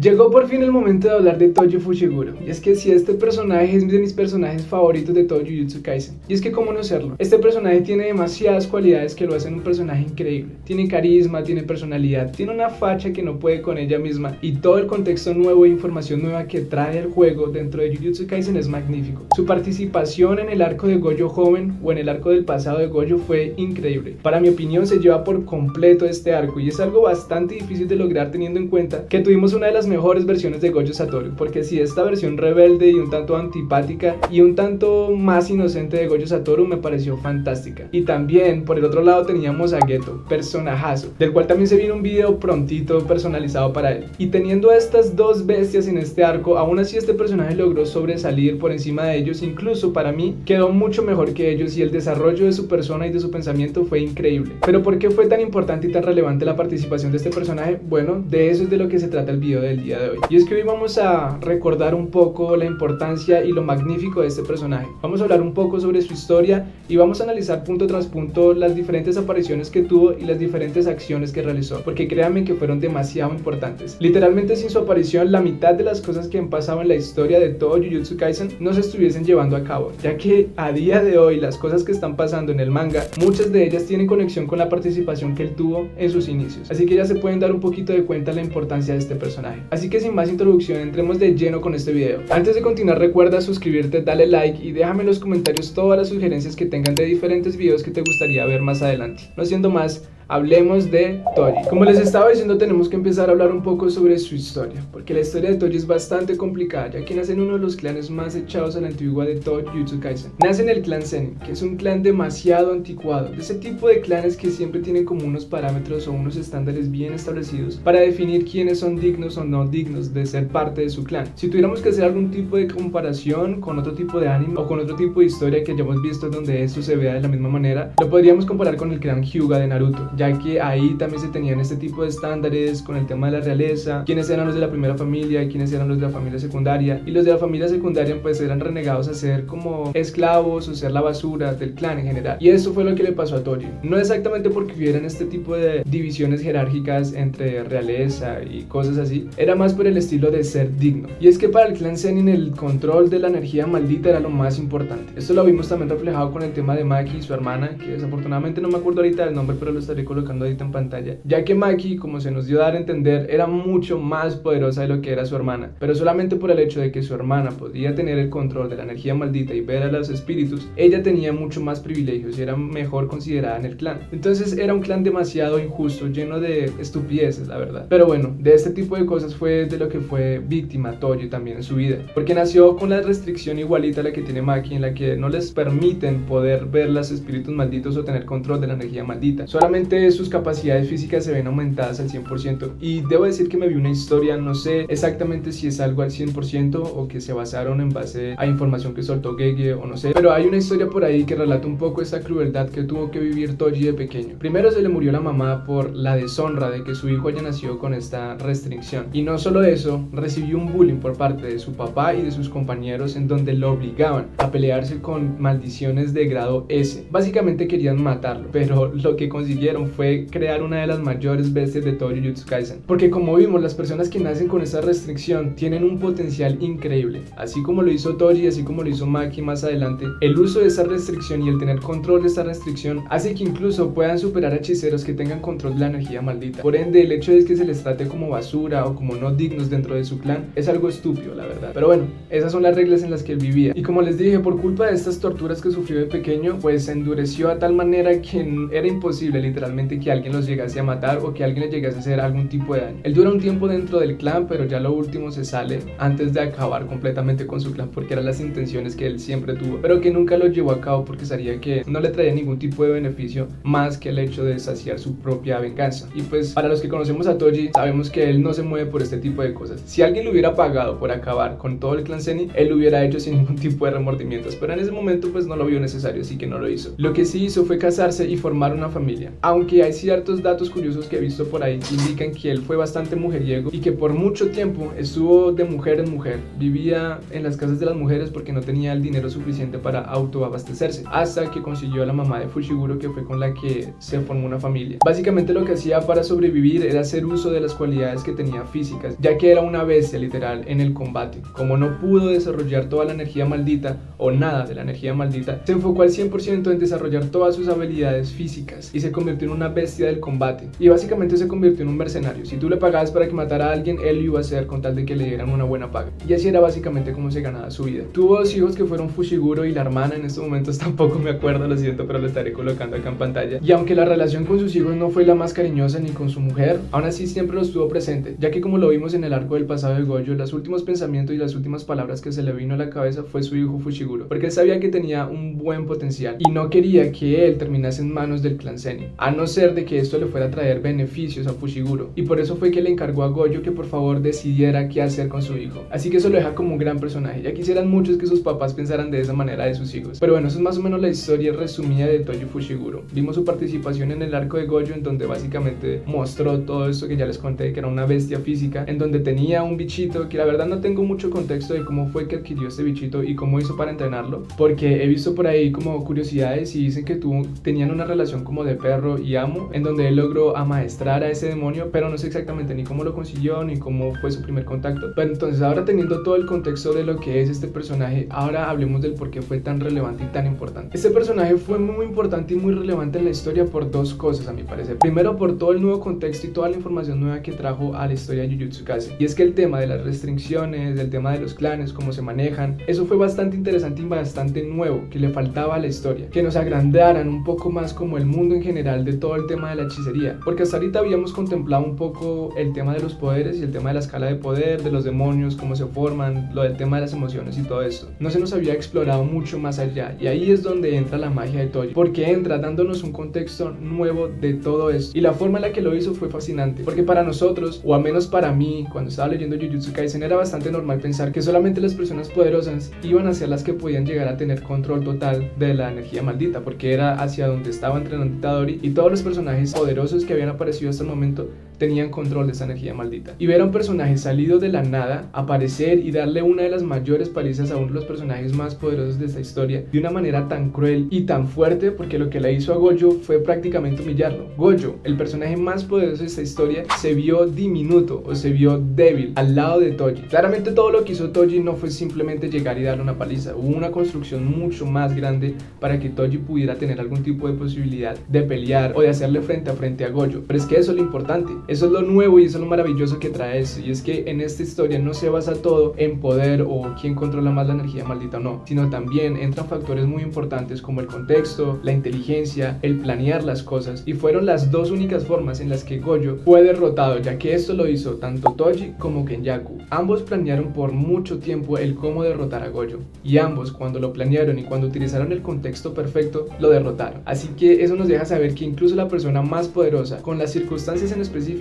Llegó por fin el momento de hablar de Tojo Fushiguro, y es que si este personaje es de mis personajes favoritos de todo Jujutsu Kaisen, y es que cómo no serlo, este personaje tiene demasiadas cualidades que lo hacen un personaje increíble, tiene carisma, tiene personalidad, tiene una facha que no puede con ella misma, y todo el contexto nuevo e información nueva que trae el juego dentro de Jujutsu Kaisen es magnífico. Su participación en el arco de Gojo joven o en el arco del pasado de Gojo fue increíble. Para mi opinión se lleva por completo este arco, y es algo bastante difícil de lograr teniendo en cuenta que tuvimos una de las mejores versiones de Gojo Satoru, porque si esta versión rebelde y un tanto antipática y un tanto más inocente de Gojo Satoru me pareció fantástica. Y también por el otro lado teníamos a Geto, personajazo, del cual también se vino un video prontito personalizado para él. Y teniendo a estas dos bestias en este arco, aún así este personaje logró sobresalir por encima de ellos, incluso para mí quedó mucho mejor que ellos, y el desarrollo de su persona y de su pensamiento fue increíble. Pero ¿por qué fue tan importante y tan relevante la participación de este personaje? Bueno, de eso es de lo que se trata el video del día de hoy. Y es que hoy vamos a recordar un poco la importancia y lo magnífico de este personaje. Vamos a hablar un poco sobre su historia y vamos a analizar punto tras punto las diferentes apariciones que tuvo y las diferentes acciones que realizó, porque créanme que fueron demasiado importantes. Literalmente sin su aparición la mitad de las cosas que han pasado en la historia de todo Jujutsu Kaisen no se estuviesen llevando a cabo, ya que a día de hoy las cosas que están pasando en el manga, muchas de ellas tienen conexión con la participación que él tuvo en sus inicios, así que ya se pueden dar un poquito de cuenta la importancia de este personaje. Así que sin más introducción, entremos de lleno con este video. Antes de continuar, recuerda suscribirte, dale like y déjame en los comentarios todas las sugerencias que tengan de diferentes videos que te gustaría ver más adelante. No siendo más, hablemos de Toji. Como les estaba diciendo, tenemos que empezar a hablar un poco sobre su historia, porque la historia de Toji es bastante complicada, ya que nace en uno de los clanes más echados a la antigua de todo Jujutsu Kaisen. Nace en el clan Zenin, que es un clan demasiado anticuado, de ese tipo de clanes que siempre tienen como unos parámetros o unos estándares bien establecidos para definir quiénes son dignos o no dignos de ser parte de su clan. Si tuviéramos que hacer algún tipo de comparación con otro tipo de anime o con otro tipo de historia que hayamos visto donde esto se vea de la misma manera, lo podríamos comparar con el clan Hyuga de Naruto, ya que ahí también se tenían este tipo de estándares con el tema de la realeza, quiénes eran los de la primera familia, quiénes eran los de la familia secundaria, y los de la familia secundaria pues eran renegados a ser como esclavos o ser la basura del clan en general. Y eso fue lo que le pasó a Toji, no exactamente porque hubieran este tipo de divisiones jerárquicas entre realeza y cosas así, era más por el estilo de ser digno. Y es que para el clan Zenin el control de la energía maldita era lo más importante. Esto lo vimos también reflejado con el tema de Maki y su hermana, que desafortunadamente no me acuerdo ahorita del nombre, pero lo estaré colocando ahorita en pantalla, ya que Maki, como se nos dio a dar a entender, era mucho más poderosa de lo que era su hermana, pero solamente por el hecho de que su hermana podía tener el control de la energía maldita y ver a los espíritus, ella tenía mucho más privilegios y era mejor considerada en el clan. Entonces era un clan demasiado injusto, lleno de estupideces, la verdad. Pero bueno, de este tipo de cosas fue de lo que fue víctima Toji también en su vida, porque nació con la restricción igualita a la que tiene Maki, en la que no les permiten poder ver los espíritus malditos o tener control de la energía maldita. Solamente sus capacidades físicas se ven aumentadas al 100%, y debo decir que me vi una historia, no sé exactamente si es algo al 100% o que se basaron en base a información que soltó Gege o no sé, pero hay una historia por ahí que relata un poco esta crueldad que tuvo que vivir Toji de pequeño. Primero se le murió la mamá por la deshonra de que su hijo haya nacido con esta restricción, y no solo eso, recibió un bullying por parte de su papá y de sus compañeros en donde lo obligaban a pelearse con maldiciones de grado S. Básicamente querían matarlo, pero lo que consiguieron fue crear una de las mayores bestias de todo Jujutsu Kaisen, porque como vimos, las personas que nacen con esa restricción tienen un potencial increíble, así como lo hizo Toji, así como lo hizo Maki más adelante. El uso de esa restricción y el tener control de esa restricción hace que incluso puedan superar a hechiceros que tengan control de la energía maldita. Por ende, el hecho de que se les trate como basura o como no dignos dentro de su clan es algo estúpido, la verdad. Pero bueno, esas son las reglas en las que él vivía, y como les dije, por culpa de estas torturas que sufrió de pequeño, pues se endureció a tal manera que era imposible literalmente que alguien los llegase a matar o que alguien le llegase a hacer algún tipo de daño. Él dura un tiempo dentro del clan, pero ya lo último se sale antes de acabar completamente con su clan, porque eran las intenciones que él siempre tuvo, pero que nunca lo llevó a cabo porque sabía que no le traía ningún tipo de beneficio más que el hecho de saciar su propia venganza. Y pues para los que conocemos a Toji, sabemos que él no se mueve por este tipo de cosas. Si alguien le hubiera pagado por acabar con todo el clan Zenin, él lo hubiera hecho sin ningún tipo de remordimientos, pero en ese momento pues no lo vio necesario, así que no lo hizo. Lo que sí hizo fue casarse y formar una familia, aunque aunque hay ciertos datos curiosos que he visto por ahí que indican que él fue bastante mujeriego y que por mucho tiempo estuvo de mujer en mujer, vivía en las casas de las mujeres porque no tenía el dinero suficiente para autoabastecerse, hasta que consiguió a la mamá de Fushiguro, que fue con la que se formó una familia. Básicamente lo que hacía para sobrevivir era hacer uso de las cualidades que tenía físicas, ya que era una bestia literal en el combate. Como no pudo desarrollar toda la energía maldita o nada de la energía maldita, se enfocó al 100% en desarrollar todas sus habilidades físicas y se convirtió en una bestia del combate, y básicamente se convirtió en un mercenario. Si tú le pagabas para que matara a alguien, él lo iba a hacer con tal de que le dieran una buena paga, y así era básicamente como se ganaba su vida. Tuvo 2 hijos que fueron Fushiguro y la hermana. En estos momentos tampoco me acuerdo, lo siento, pero lo estaré colocando acá en pantalla. Y aunque la relación con sus hijos no fue la más cariñosa ni con su mujer, aún así siempre lo estuvo presente, ya que como lo vimos en el arco del pasado de Gojo, los últimos pensamientos y las últimas palabras que se le vino a la cabeza fue su hijo Fushiguro, porque él sabía que tenía un buen potencial y no quería que él terminase en manos del clan Zenin, a no ser de que esto le fuera a traer beneficios a Fushiguro, y por eso fue que le encargó a Gojo que por favor decidiera qué hacer con su hijo. Así que eso lo deja como un gran personaje. Ya quisieran muchos que sus papás pensaran de esa manera de sus hijos. Pero bueno, eso es más o menos la historia resumida de Toji Fushiguro. Vimos su participación en el arco de Gojo, en donde básicamente mostró todo esto que ya les conté, que era una bestia física, en donde tenía un bichito, que la verdad no tengo mucho contexto de cómo fue que adquirió este bichito y cómo hizo para entrenarlo, porque he visto por ahí como curiosidades y dicen que tenían una relación como de perro y amo, en donde él logró amaestrar a ese demonio, pero no sé exactamente ni cómo lo consiguió ni cómo fue su primer contacto. Pero entonces, ahora teniendo todo el contexto de lo que es este personaje, ahora hablemos del por qué fue tan relevante y tan importante. Este personaje fue muy importante y muy relevante en la historia por 2 cosas, a mi parecer. Primero, por todo el nuevo contexto y toda la información nueva que trajo a la historia de Jujutsu Kaisen. Y es que el tema de las restricciones, del tema de los clanes, cómo se manejan, eso fue bastante interesante y bastante nuevo, que le faltaba a la historia. Que nos agrandaran un poco más como el mundo en general de todo el tema de la hechicería. Porque hasta ahorita habíamos contemplado un poco el tema de los poderes y el tema de la escala de poder, de los demonios, cómo se forman, lo del tema de las emociones y todo esto. No se nos había explorado mucho más allá, y ahí es donde entra la magia de Toji, porque entra dándonos un contexto nuevo de todo esto, y la forma en la que lo hizo fue fascinante, porque para nosotros, o al menos para mí, cuando estaba leyendo Jujutsu Kaisen, era bastante normal pensar que solamente las personas poderosas iban a ser las que podían llegar a tener control total de la energía maldita, porque era hacia donde estaba entrenando Itadori, y todos los personajes poderosos que habían aparecido hasta el momento tenían control de esa energía maldita. Y ver a un personaje salido de la nada aparecer y darle una de las mayores palizas a uno de los personajes más poderosos de esta historia de una manera tan cruel y tan fuerte, porque lo que le hizo a Gojo fue prácticamente humillarlo. Gojo, el personaje más poderoso de esta historia, se vio diminuto o se vio débil al lado de Toji. Claramente todo lo que hizo Toji no fue simplemente llegar y darle una paliza, hubo una construcción mucho más grande para que Toji pudiera tener algún tipo de posibilidad de pelear o de hacerle frente a Gojo. Pero es que eso es lo importante, eso es lo nuevo y eso es lo maravilloso que trae esto, y es que en esta historia no se basa todo en poder o quién controla más la energía maldita o no, sino también entran factores muy importantes como el contexto, la inteligencia, el planear las cosas, y fueron las 2 únicas formas en las que Gojo fue derrotado, ya que esto lo hizo tanto Toji como Kenjaku. Ambos planearon por mucho tiempo el cómo derrotar a Gojo, y ambos, cuando lo planearon y cuando utilizaron el contexto perfecto, lo derrotaron. Así que eso nos deja saber que incluso la persona más poderosa, con las circunstancias en específicas,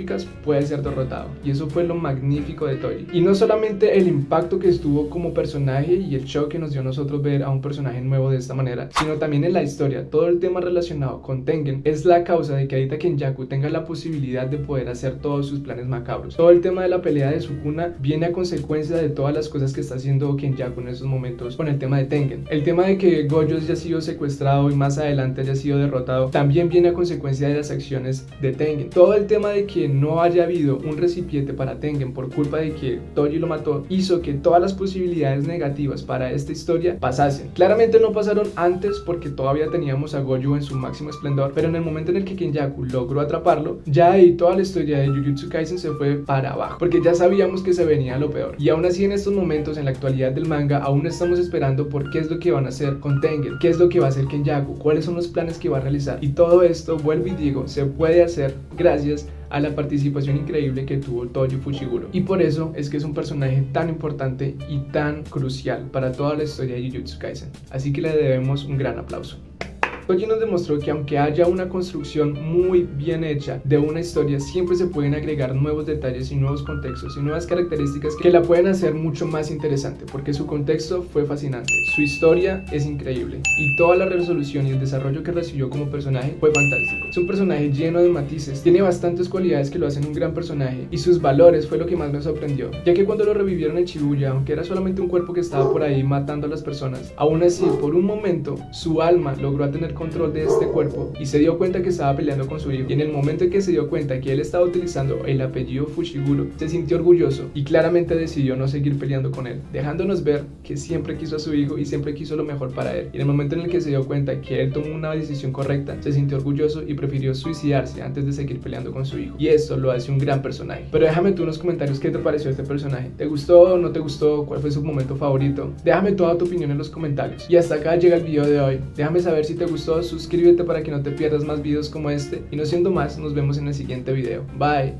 puede ser derrotado, y eso fue lo magnífico de Toji. Y no solamente el impacto que estuvo como personaje y el shock que nos dio a nosotros ver a un personaje nuevo de esta manera, sino también en la historia. Todo el tema relacionado con Tengen es la causa de que ahorita Kenjaku tenga la posibilidad de poder hacer todos sus planes macabros. Todo el tema de la pelea de Sukuna viene a consecuencia de todas las cosas que está haciendo Kenjaku en esos momentos con el tema de Tengen. El tema de que Gojo haya sido secuestrado y más adelante haya sido derrotado también viene a consecuencia de las acciones de Tengen. Todo el tema de que no haya habido un recipiente para Tengen por culpa de que Toji lo mató hizo que todas las posibilidades negativas para esta historia pasasen. Claramente no pasaron antes porque todavía teníamos a Gojo en su máximo esplendor, pero en el momento en el que Kenjaku logró atraparlo, ya ahí toda la historia de Jujutsu Kaisen se fue para abajo, porque ya sabíamos que se venía lo peor. Y aún así en estos momentos, en la actualidad del manga, aún estamos esperando por qué es lo que van a hacer con Tengen, qué es lo que va a hacer Kenjaku, cuáles son los planes que va a realizar. Y todo esto, vuelvo y digo, se puede hacer gracias a la participación increíble que tuvo Toji Fushiguro, y por eso es que es un personaje tan importante y tan crucial para toda la historia de Jujutsu Kaisen, así que le debemos un gran aplauso. Toji nos demostró que aunque haya una construcción muy bien hecha de una historia, siempre se pueden agregar nuevos detalles y nuevos contextos y nuevas características que la pueden hacer mucho más interesante, porque su contexto fue fascinante, su historia es increíble y toda la resolución y el desarrollo que recibió como personaje fue fantástico. Es un personaje lleno de matices, tiene bastantes cualidades que lo hacen un gran personaje y sus valores fue lo que más me sorprendió, ya que cuando lo revivieron en Shibuya, aunque era solamente un cuerpo que estaba por ahí matando a las personas, aún así por un momento su alma logró tener control de este cuerpo y se dio cuenta que estaba peleando con su hijo, y en el momento en que se dio cuenta que él estaba utilizando el apellido Fushiguro, se sintió orgulloso y claramente decidió no seguir peleando con él, dejándonos ver que siempre quiso a su hijo y siempre quiso lo mejor para él. Y en el momento en el que se dio cuenta que él tomó una decisión correcta, se sintió orgulloso y prefirió suicidarse antes de seguir peleando con su hijo, y eso lo hace un gran personaje. Pero déjame tú en los comentarios qué te pareció este personaje. ¿Te gustó o no te gustó? ¿Cuál fue su momento favorito? Déjame toda tu opinión en los comentarios. Y hasta acá llega el video de hoy. Déjame saber si te gustó, suscríbete para que no te pierdas más videos como este, y no siendo más, nos vemos en el siguiente video. Bye.